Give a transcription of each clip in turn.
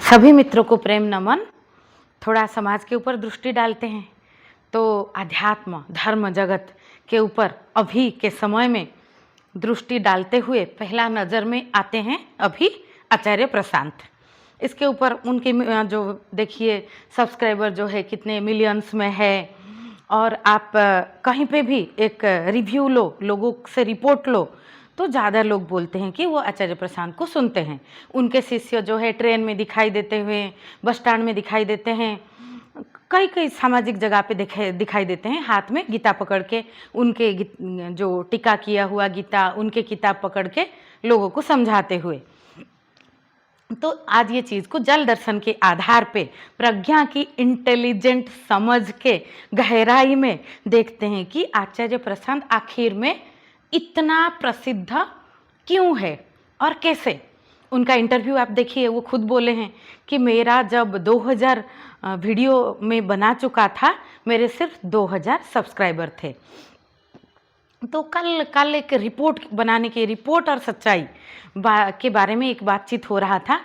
सभी मित्रों को प्रेम नमन। थोड़ा समाज के ऊपर दृष्टि डालते हैं तो अध्यात्म धर्म जगत के ऊपर अभी के समय में दृष्टि डालते हुए पहला नज़र में आते हैं अभी आचार्य प्रशांत। इसके ऊपर उनके जो देखिए सब्सक्राइबर जो है कितने मिलियंस में है, और आप कहीं पे भी एक रिव्यू लो, लोगों से रिपोर्ट लो तो ज़्यादा लोग बोलते हैं कि वो आचार्य प्रशांत को सुनते हैं। उनके शिष्य जो है ट्रेन में दिखाई देते हुए, बस स्टैंड में दिखाई देते हैं, कई कई सामाजिक जगह पे दिखाई देते हैं, हाथ में गीता पकड़ के, उनके जो टीका किया हुआ गीता, उनके किताब पकड़ के लोगों को समझाते हुए। तो आज ये चीज़ को जल दर्शन के आधार पे प्रज्ञा की इंटेलिजेंट समझ के गहराई में देखते हैं कि आचार्य प्रशांत आखिर में इतना प्रसिद्ध क्यों है और कैसे। उनका इंटरव्यू आप देखिए, वो खुद बोले हैं कि मेरा जब 2000 वीडियो में बना चुका था, मेरे सिर्फ 2000 सब्सक्राइबर थे। तो कल एक रिपोर्ट बनाने की, रिपोर्ट और सच्चाई के बारे में एक बातचीत हो रहा था,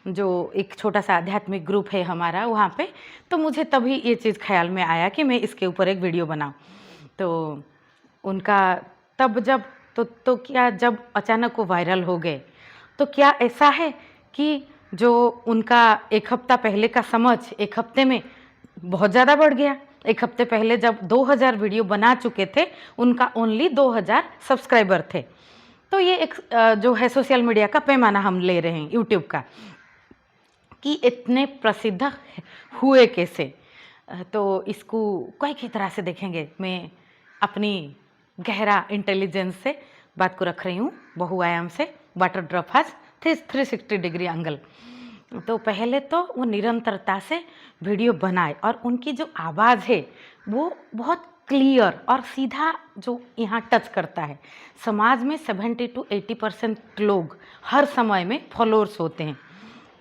जो एक छोटा सा आध्यात्मिक ग्रुप है हमारा वहाँ पे। तो मुझे तभी ये चीज़ ख्याल में आया कि मैं इसके ऊपर एक वीडियो बनाऊँ। तो उनका तब जब तो क्या जब अचानक वो वायरल हो गए, तो क्या ऐसा है कि जो उनका एक हफ्ता पहले का समझ एक हफ्ते में बहुत ज़्यादा बढ़ गया। एक हफ्ते पहले जब 2000 वीडियो बना चुके थे, उनका ओनली 2000 सब्सक्राइबर थे। तो ये एक जो है सोशल मीडिया का पैमाना हम ले रहे हैं यूट्यूब का, कि इतने प्रसिद्ध हुए कैसे। तो इसको कई तरह से देखेंगे। मैं अपनी गहरा इंटेलिजेंस से बात को रख रही हूँ, बहुआयाम से, water drop has 360 degree angle. तो पहले तो वो निरंतरता से वीडियो बनाए, और उनकी जो आवाज़ है वो बहुत क्लियर और सीधा जो यहाँ टच करता है। समाज में 70 to 80% लोग हर समय में फॉलोअर्स होते हैं।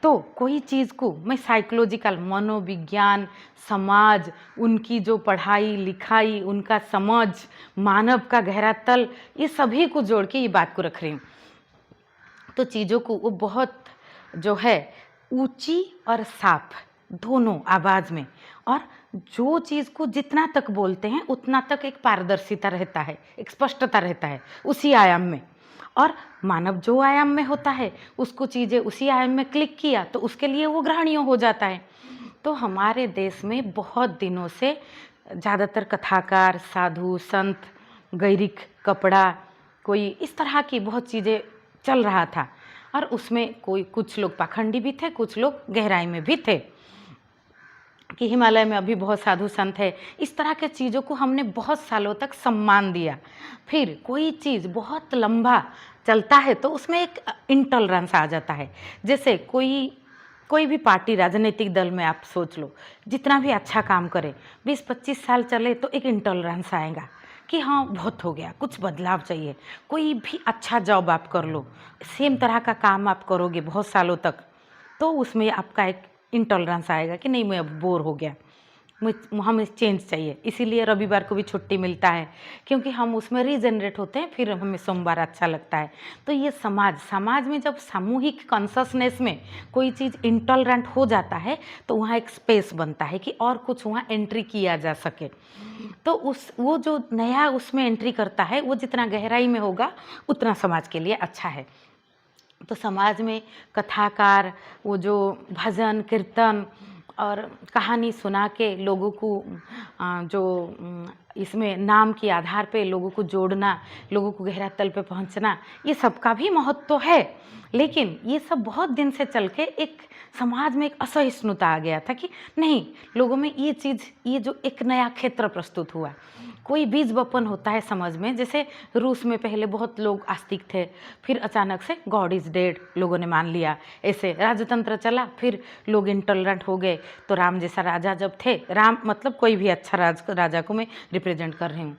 तो कोई चीज़ को मैं साइकोलॉजिकल, मनोविज्ञान, समाज, उनकी जो पढ़ाई लिखाई, उनका समझ, मानव का गहरा तल, ये सभी को जोड़ के ये बात को रख रही हूँ। तो चीज़ों को वो बहुत जो है ऊंची और साफ दोनों आवाज़ में, और जो चीज़ को जितना तक बोलते हैं उतना तक एक पारदर्शिता रहता है, एक स्पष्टता रहता है उसी आयाम में। और मानव जो आयाम में होता है उसको चीज़ें उसी आयाम में क्लिक किया तो उसके लिए वो ग्रहणीय हो जाता है। तो हमारे देश में बहुत दिनों से ज़्यादातर कथाकार, साधु, संत, गैरिक कपड़ा, कोई इस तरह की बहुत चीज़ें चल रहा था, और उसमें कुछ लोग पाखंडी भी थे, कुछ लोग गहराई में भी थे कि हिमालय में अभी बहुत साधु संत है। इस तरह के चीज़ों को हमने बहुत सालों तक सम्मान दिया। फिर कोई चीज़ बहुत लंबा चलता है तो उसमें एक इंटॉलरेंस आ जाता है। जैसे कोई भी पार्टी, राजनीतिक दल में आप सोच लो, जितना भी अच्छा काम करे, 20-25 साल चले तो एक इंटॉलरेंस आएगा कि हाँ बहुत हो गया, कुछ बदलाव चाहिए। कोई भी अच्छा जॉब आप कर लो, सेम तरह का काम आप करोगे बहुत सालों तक, तो उसमें आपका एक इंटॉलरेंस आएगा कि नहीं, मैं अब बोर हो गया, हमें चेंज चाहिए। इसीलिए रविवार को भी छुट्टी मिलता है, क्योंकि हम उसमें रीजनरेट होते हैं, फिर हमें सोमवार अच्छा लगता है। तो ये समाज में जब सामूहिक कॉन्शसनेस में कोई चीज़ इंटॉलरेंट हो जाता है तो वहाँ एक स्पेस बनता है कि और कुछ वहाँ एंट्री किया जा सके। तो वो जो नया उसमें एंट्री करता है, वो जितना गहराई में होगा उतना समाज के लिए अच्छा है। तो समाज में कथाकार, वो जो भजन कीर्तन और कहानी सुना के लोगों को जो इसमें नाम के आधार पे लोगों को जोड़ना, लोगों को गहरा तल पे पहुंचना, ये सबका भी महत्व है। लेकिन ये सब बहुत दिन से चल के एक समाज में एक असहिष्णुता आ गया था कि नहीं, लोगों में ये चीज़, ये जो एक नया क्षेत्र प्रस्तुत हुआ, कोई बीज बपन होता है समझ में। जैसे रूस में पहले बहुत लोग आस्तिक थे, फिर अचानक से गॉड इज़ डेड लोगों ने मान लिया, ऐसे राजतंत्र चला, फिर लोग इंटॉलरेंट हो गए। तो राम जैसा राजा जब थे, राम मतलब कोई भी अच्छा राजा को मैं रिप्रेजेंट कर रही हूँ,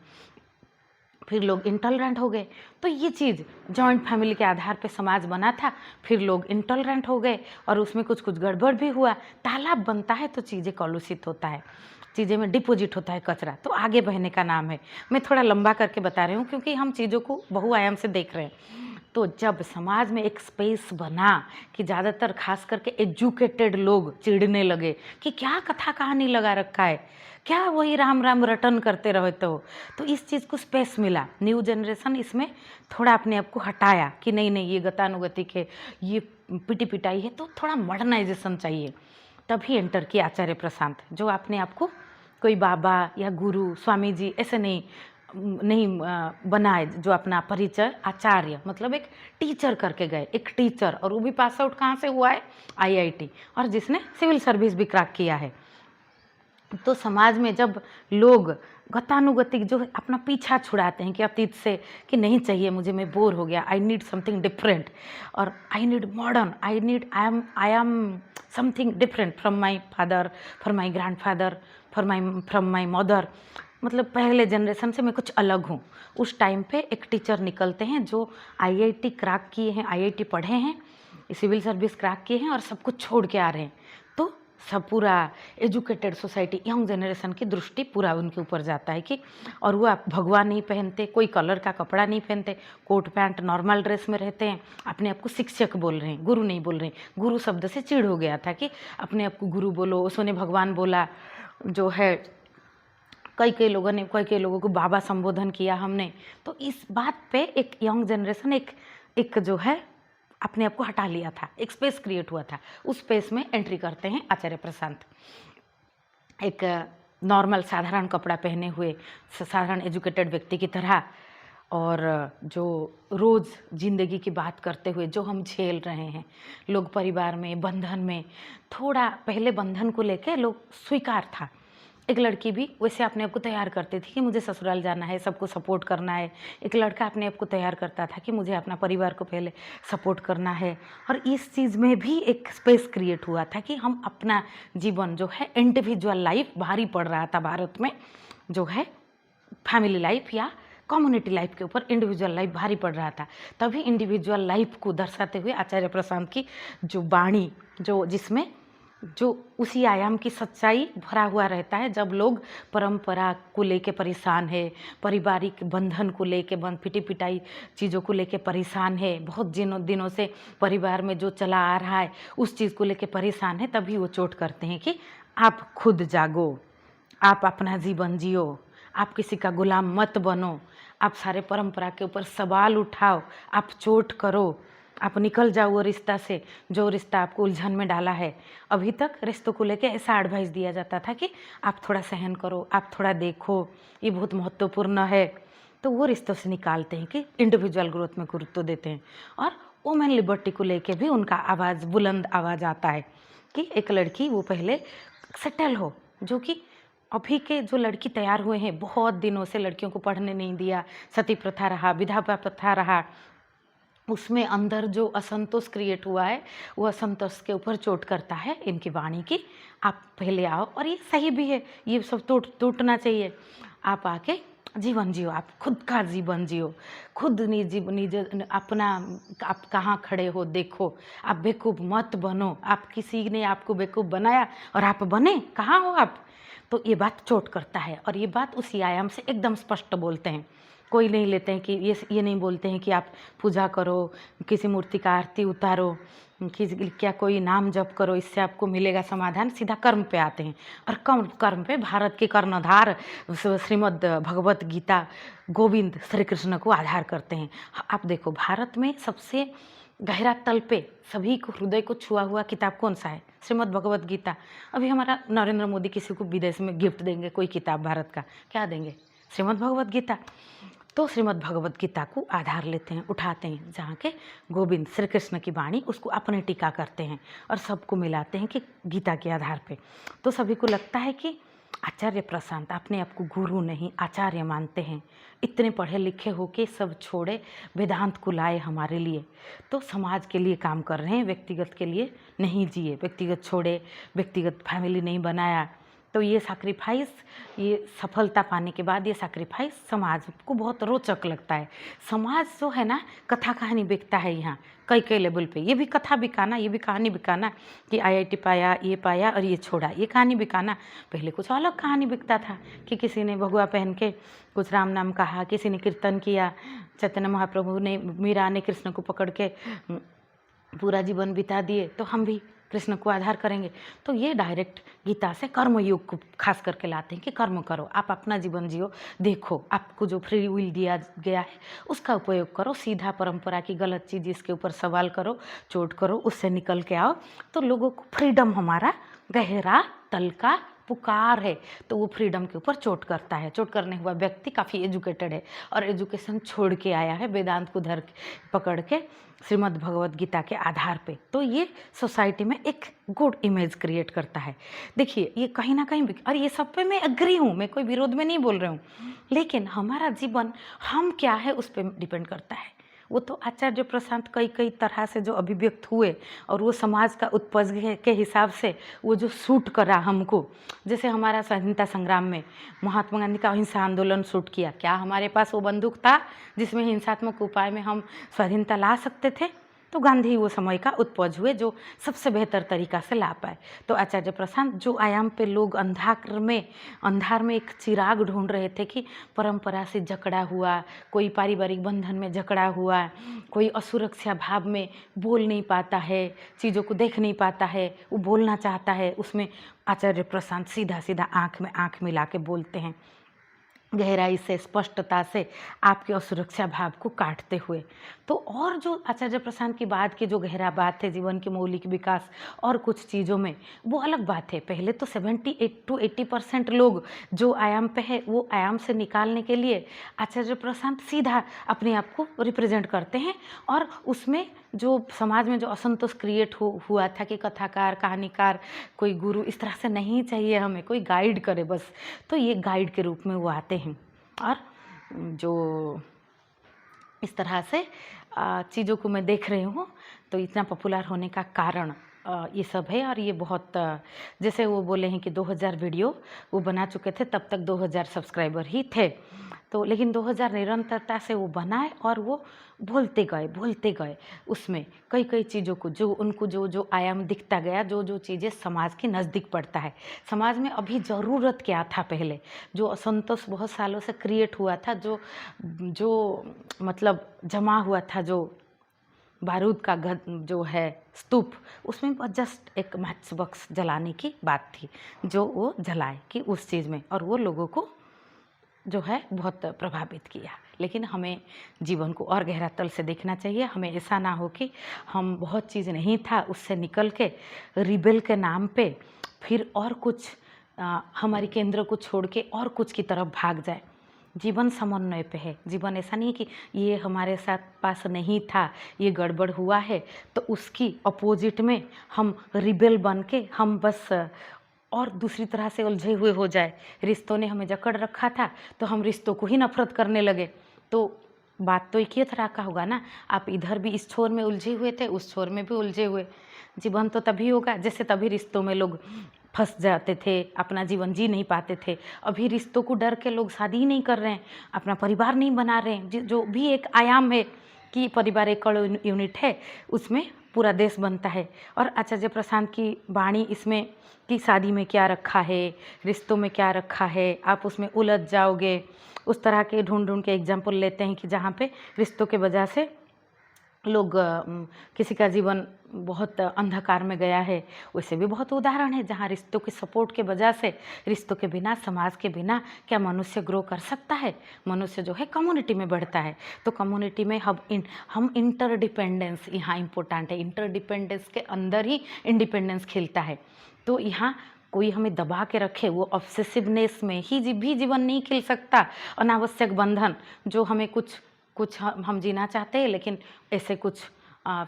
फिर लोग इंटॉलरेंट हो गए। तो ये चीज़ जॉइंट फैमिली के आधार पे समाज बना था, फिर लोग इंटॉलरेंट हो गए और उसमें कुछ गड़बड़ भी हुआ। तालाब बनता है तो चीज़ें कलुषित होता है, चीज़ें में डिपॉजिट होता है कचरा, तो आगे बहने का नाम है। मैं थोड़ा लंबा करके बता रही हूँ क्योंकि हम चीज़ों को बहुआयाम से देख रहे हैं। तो जब समाज में एक स्पेस बना कि ज़्यादातर खास करके एजुकेटेड लोग चिढ़ने लगे कि क्या कथा कहानी लगा रखा है, क्या वही राम राम रटन करते रहते हो, तो इस चीज़ को स्पेस मिला। न्यू जनरेशन इसमें थोड़ा अपने आप को हटाया कि नहीं नहीं, ये गतानुगतिक है, ये पिटी पिटाई है, तो थोड़ा मॉडर्नाइजेशन चाहिए। तभी एंटर किया आचार्य प्रशांत, जो अपने आप को कोई बाबा या गुरु स्वामी जी ऐसे नहीं बनाए, जो अपना परिचय आचार्य मतलब एक टीचर करके गए, एक टीचर, और वो भी पास आउट कहाँ से हुआ है, आईआईटी, और जिसने सिविल सर्विस भी क्रैक किया है। तो समाज में जब लोग गतानुगतिक जो अपना पीछा छुड़ाते हैं कि अतीत से, कि नहीं चाहिए मुझे, मैं बोर हो गया, आई नीड समथिंग डिफरेंट, और I need modern, I am something different from my father, from my grand father, from my mother, मतलब पहले जनरेशन से मैं कुछ अलग हूँ। उस टाइम पे एक टीचर निकलते हैं जो आईआईटी क्रैक किए हैं, आईआईटी पढ़े हैं, सिविल सर्विस क्रैक किए हैं और सब कुछ छोड़ के आ रहे हैं। तो सब पूरा एजुकेटेड सोसाइटी, यंग जनरेशन की दृष्टि पूरा उनके ऊपर जाता है कि, और वो आप भगवा नहीं पहनते, कोई कलर का कपड़ा नहीं पहनते, कोट पैंट नॉर्मल ड्रेस में रहते हैं, अपने आप को शिक्षक बोल रहे हैं, गुरु नहीं बोल रहे हैं। गुरु शब्द से चिढ़ हो गया था कि अपने आप को गुरु बोलो, उसने भगवान बोला, जो है कई लोगों को बाबा संबोधन किया हमने। तो इस बात पे एक यंग जनरेशन एक जो है अपने आप को हटा लिया था, एक स्पेस क्रिएट हुआ था। उस स्पेस में एंट्री करते हैं आचार्य प्रशांत, एक नॉर्मल साधारण कपड़ा पहने हुए साधारण एजुकेटेड व्यक्ति की तरह, और जो रोज़ ज़िंदगी की बात करते हुए जो हम झेल रहे हैं, लोग परिवार में बंधन में, थोड़ा पहले बंधन को लेके लोग स्वीकार था। एक लड़की भी वैसे अपने आप को तैयार करती थी कि मुझे ससुराल जाना है, सबको सपोर्ट करना है। एक लड़का अपने आप को तैयार करता था कि मुझे अपना परिवार को पहले सपोर्ट करना है। और इस चीज़ में भी एक स्पेस क्रिएट हुआ था कि हम अपना जीवन जो है, इंडिविजुअल लाइफ भारी पड़ रहा था भारत में, जो है फैमिली लाइफ या कम्युनिटी लाइफ के ऊपर इंडिविजुअल लाइफ भारी पड़ रहा था। तभी इंडिविजुअल लाइफ को दर्शाते हुए आचार्य प्रशांत की जो वाणी, जिसमें जो उसी आयाम की सच्चाई भरा हुआ रहता है, जब लोग परंपरा को लेके परेशान है, पारिवारिक बंधन को लेके पिटी पिटाई चीज़ों को लेके परेशान है, बहुत दिनों से परिवार में जो चला आ रहा है उस चीज़ को लेके परेशान है, तभी वो चोट करते हैं कि आप खुद जागो, आप अपना जीवन जियो, आप किसी का गुलाम मत बनो, आप सारे परंपरा के ऊपर सवाल उठाओ, आप चोट करो, आप निकल जाओ वो रिश्ता से जो रिश्ता आपको उलझन में डाला है। अभी तक रिश्तों को लेके ऐसा एडवाइस दिया जाता था कि आप थोड़ा सहन करो, आप थोड़ा देखो, ये बहुत महत्वपूर्ण है। तो वो रिश्तों से निकालते हैं कि इंडिविजुअल ग्रोथ में गुरुत्व देते हैं। और वुमेन लिबर्टी को लेके भी उनका आवाज़, बुलंद आवाज़ आता है कि एक लड़की वो पहले सेटल हो, जो कि अभी के जो लड़की तैयार हुए हैं, बहुत दिनों से लड़कियों को पढ़ने नहीं दिया, सती प्रथा रहा, विधवा प्रथा रहा, उसमें अंदर जो असंतोष क्रिएट हुआ है, वो असंतोष के ऊपर चोट करता है इनकी वाणी की। आप पहले आओ, और ये सही भी है, ये सब टूटना चाहिए। आप आके जीवन जियो, आप खुद का जीवन जियो, खुद निज अपना, आप कहाँ खड़े हो देखो, आप बेवकूफ़ मत बनो, आप किसी ने आपको बेवकूफ़ बनाया और आप बने, कहाँ हो आप। तो ये बात चोट करता है, और ये बात उसी आयाम से एकदम स्पष्ट बोलते हैं। कोई नहीं लेते हैं कि ये नहीं बोलते हैं कि आप पूजा करो, किसी मूर्ति का आरती उतारो, क्या कोई नाम जप करो, इससे आपको मिलेगा समाधान। सीधा कर्म पे आते हैं, और कर्म पे भारत के कर्णधार श्रीमद् भगवत गीता गोविंद श्री कृष्ण को आधार करते हैं। आप देखो, भारत में सबसे गहरा तल पे सभी को हृदय को छुआ हुआ किताब कौन सा है? श्रीमद् भगवत गीता। अभी हमारा नरेंद्र मोदी किसी को विदेश में गिफ्ट देंगे कोई किताब भारत का, क्या देंगे? श्रीमद् भगवत गीता। तो श्रीमद् भगवत गीता को आधार लेते हैं, उठाते हैं, जहाँ के गोविंद श्री कृष्ण की वाणी, उसको अपने टीका करते हैं और सबको मिलाते हैं कि गीता के आधार पे। तो सभी को लगता है कि आचार्य प्रशांत अपने आप को गुरु नहीं आचार्य मानते हैं, इतने पढ़े लिखे होके सब छोड़े वेदांत को लाए हमारे लिए। तो समाज के लिए काम कर रहे हैं, व्यक्तिगत के लिए नहीं जिए, व्यक्तिगत छोड़े, व्यक्तिगत फैमिली नहीं बनाया, तो ये सैक्रिफाइस, ये सफलता पाने के बाद ये सैक्रिफाइस समाज को बहुत रोचक लगता है। समाज जो है ना, कथा कहानी बिकता है यहाँ कई कई लेवल पे। ये भी कथा बिकाना, ये भी कहानी बिकाना कि IIT पाया और ये छोड़ा, ये कहानी बिकाना। पहले कुछ अलग कहानी बिकता था कि किसी ने भगवा पहन के कुछ राम नाम कहा, किसी ने कीर्तन किया, चैतन्य महाप्रभु ने, मीरा ने कृष्ण को पकड़ के पूरा जीवन बिता दिए, तो हम भी कृष्ण को आधार करेंगे। तो ये डायरेक्ट गीता से कर्म योग को खास करके लाते हैं कि कर्म करो, आप अपना जीवन जियो, देखो आपको जो फ्री विल दिया गया है उसका उपयोग करो, सीधा परंपरा की गलत चीज़ इसके ऊपर सवाल करो, चोट करो, उससे निकल के आओ। तो लोगों को फ्रीडम, हमारा गहरा तल का पुकार है, तो वो फ्रीडम के ऊपर चोट करता है। चोट करने हुआ व्यक्ति काफ़ी एजुकेटेड है और एजुकेशन छोड़ के आया है वेदांत को पकड़ के श्रीमद् भगवत गीता के आधार पे। तो ये सोसाइटी में एक गुड इमेज क्रिएट करता है। देखिए ये कहीं ना कहीं, और ये सब पे मैं एग्री हूँ, मैं कोई विरोध में नहीं बोल रही हूँ, लेकिन हमारा जीवन हम क्या है उस पर डिपेंड करता है। वो तो आचार्य प्रशांत कई तरह से जो अभिव्यक्त हुए और वो समाज का उत्पज के हिसाब से वो जो सूट करा हमको, जैसे हमारा स्वाधीनता संग्राम में महात्मा गांधी का अहिंसा आंदोलन सूट किया। क्या हमारे पास वो बंदूक था जिसमें हिंसात्मक उपाय में हम स्वाधीनता ला सकते थे? तो गांधी वो समय का उत्पज हुए जो सबसे बेहतर तरीका से ला पाए। तो आचार्य प्रशांत जो आयाम पे लोग अंधार में एक चिराग ढूंढ रहे थे कि परंपरा से जकड़ा हुआ, कोई पारिवारिक बंधन में जकड़ा हुआ, कोई असुरक्षा भाव में बोल नहीं पाता है, चीज़ों को देख नहीं पाता है, वो बोलना चाहता है, उसमें आचार्य प्रशांत सीधा सीधा आँख में आँख मिला के बोलते हैं, गहराई से, स्पष्टता से आपके असुरक्षा भाव को काटते हुए। तो और जो आचार्य प्रशांत की बात की जो गहरा बात है जीवन के मौलिक विकास और कुछ चीज़ों में, वो अलग बात है। पहले तो 78 to 80% लोग जो आयाम पे है वो आयाम से निकालने के लिए आचार्य प्रशांत सीधा अपने आप को रिप्रेजेंट करते हैं, और उसमें जो समाज में जो असंतोष क्रिएट हुआ था कि कथाकार, कहानीकार, कोई गुरु इस तरह से नहीं चाहिए, हमें कोई गाइड करे बस, तो ये गाइड के रूप में वो आते हैं। और जो इस तरह से चीज़ों को मैं देख रही हूँ, तो इतना पॉपुलर होने का कारण ये सब है। और ये बहुत जैसे वो बोले हैं कि 2000 वीडियो वो बना चुके थे, तब तक 2000 सब्सक्राइबर ही थे। तो लेकिन 2000 निरंतरता से वो बनाए और वो बोलते गए उसमें कई चीज़ों को, जो उनको जो आयाम दिखता गया, जो चीज़ें समाज के नज़दीक पड़ता है। समाज में अभी ज़रूरत क्या था, पहले जो असंतोष बहुत सालों से क्रिएट हुआ था, जो मतलब जमा हुआ था, जो बारूद का जो है स्तूप, उसमें जस्ट एक मैच बॉक्स जलाने की बात थी, जो वो जलाए कि उस चीज़ में, और वो लोगों को जो है बहुत प्रभावित किया। लेकिन हमें जीवन को और गहरा तल से देखना चाहिए। हमें ऐसा ना हो कि हम बहुत चीज़ नहीं था उससे निकल के रिबेल के नाम पे फिर और कुछ हमारे केंद्र को छोड़ के और कुछ की तरफ भाग जाए। जीवन समन्वय पे है। जीवन ऐसा नहीं कि ये हमारे साथ पास नहीं था, ये गड़बड़ हुआ है, तो उसकी अपोजिट में हम रिबेल बन के हम बस और दूसरी तरह से उलझे हुए हो जाए। रिश्तों ने हमें जकड़ रखा था तो हम रिश्तों को ही नफरत करने लगे, तो बात तो एक ही तरह का होगा ना। आप इधर भी इस छोर में उलझे हुए थे, उस छोर में भी उलझे हुए। जीवन तो तभी होगा जैसे तभी रिश्तों में लोग फंस जाते थे, अपना जीवन जी नहीं पाते थे। अभी रिश्तों को डर के लोग शादी नहीं कर रहे हैं, अपना परिवार नहीं बना रहे हैं, जो भी एक आयाम है कि परिवार एक यूनिट है, उसमें पूरा देश बनता है। और आचार्य प्रशांत की वाणी इसमें कि शादी में क्या रखा है, रिश्तों में क्या रखा है, आप उसमें उलझ जाओगे, उस तरह के ढूंढ के एग्जाम्पल लेते हैं कि जहाँ पे रिश्तों के वजह से लोग किसी का जीवन बहुत अंधकार में गया है। वैसे भी बहुत उदाहरण है जहाँ रिश्तों के सपोर्ट के वजह से, रिश्तों के बिना, समाज के बिना क्या मनुष्य ग्रो कर सकता है। मनुष्य जो है कम्युनिटी में बढ़ता है, तो कम्युनिटी में हम इंटरडिपेंडेंस यहाँ इम्पोर्टेंट है। इंटरडिपेंडेंस के अंदर ही इंडिपेंडेंस खिलता है। तो यहाँ कोई हमें दबा के रखे, वो ऑब्सेसिवनेस में ही भी जीवन नहीं खिल सकता। अनावश्यक बंधन जो हमें कुछ हम जीना चाहते हैं, लेकिन ऐसे कुछ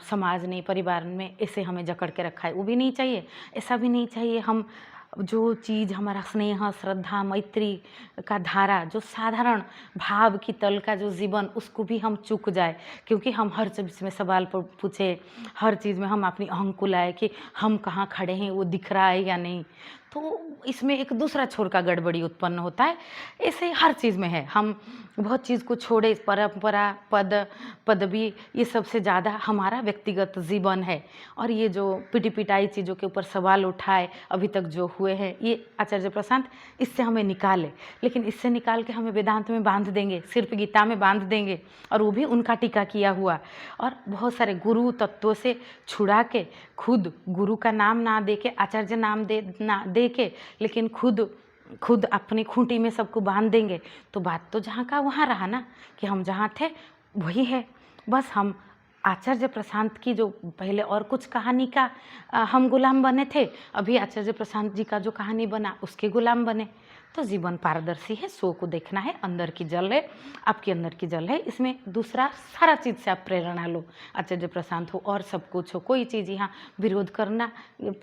समाज ने, परिवार में ऐसे हमें जकड़ के रखा है, वो भी नहीं चाहिए। ऐसा भी नहीं चाहिए हम जो चीज़ हमारा स्नेह, श्रद्धा, मैत्री का धारा, जो साधारण भाव की तल का जो जीवन, उसको भी हम चूक जाए क्योंकि हम हर चीज़ में सवाल पूछे, हर चीज़ में हम अपनी अहंग को लाए कि हम कहाँ खड़े हैं, वो दिख रहा है या नहीं। तो इसमें एक दूसरा छोर का गड़बड़ी उत्पन्न होता है। ऐसे हर चीज़ में है, हम बहुत चीज़ को छोड़े, परंपरा, पदवी, ये सबसे ज़्यादा हमारा व्यक्तिगत जीवन है। और ये जो पिटी-पिटाई चीज़ों के ऊपर सवाल उठाए अभी तक जो हुए हैं, ये आचार्य प्रशांत इससे हमें निकाले, लेकिन इससे निकाल के हमें वेदांत में बांध देंगे, सिर्फ गीता में बांध देंगे, और वो भी उनका टीका किया हुआ। और बहुत सारे गुरु तत्वों से छुड़ा के, खुद गुरु का नाम ना दे के, आचार्य नाम दे के, लेकिन खुद अपनी खूंटी में सबको बांध देंगे, तो बात तो जहाँ का वहाँ रहा ना, कि हम जहाँ थे वही है। बस हम आचार्य प्रशांत की जो पहले और कुछ कहानी का हम गुलाम बने थे, अभी आचार्य प्रशांत जी का जो कहानी बना उसके गुलाम बने। तो जीवन पारदर्शी है, सो को देखना है, अंदर की जल है, आपके अंदर की जल है, इसमें दूसरा सारा चीज़ से आप प्रेरणा लो। आचार्य प्रशांत हो और सब कुछ हो, कोई चीज़ यहाँ विरोध करना,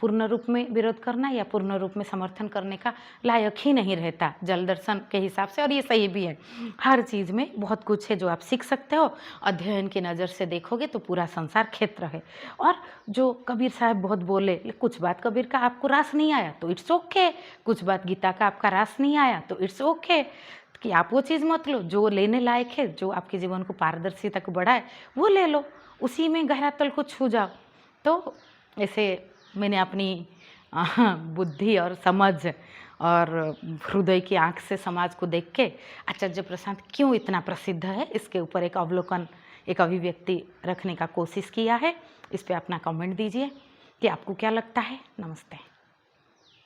पूर्ण रूप में विरोध करना या पूर्ण रूप में समर्थन करने का लायक ही नहीं रहता जल दर्शन के हिसाब से। और ये सही भी है, हर चीज़ में बहुत कुछ है जो आप सीख सकते हो। अध्ययन की नज़र से देखोगे तो पूरा संसार क्षेत्र है। और जो कबीर साहब बहुत बोले, कुछ बात कबीर का आपको रास नहीं आया तो इट्स ओके, कुछ बात गीता का आपका रास नहीं आया तो इट्स ओके, कि आप वो चीज़ मत लो जो लेने लायक है, जो आपके जीवन को पारदर्शिता को बढ़ाए वो ले लो, उसी में गहरा तल को छू जाओ। तो ऐसे मैंने अपनी बुद्धि और समझ और हृदय की आंख से समाज को देख के आचार्य प्रशांत क्यों इतना प्रसिद्ध है, इसके ऊपर एक अवलोकन, एक अभिव्यक्ति रखने का कोशिश किया है। इस पे अपना कमेंट दीजिए कि आपको क्या लगता है। नमस्ते।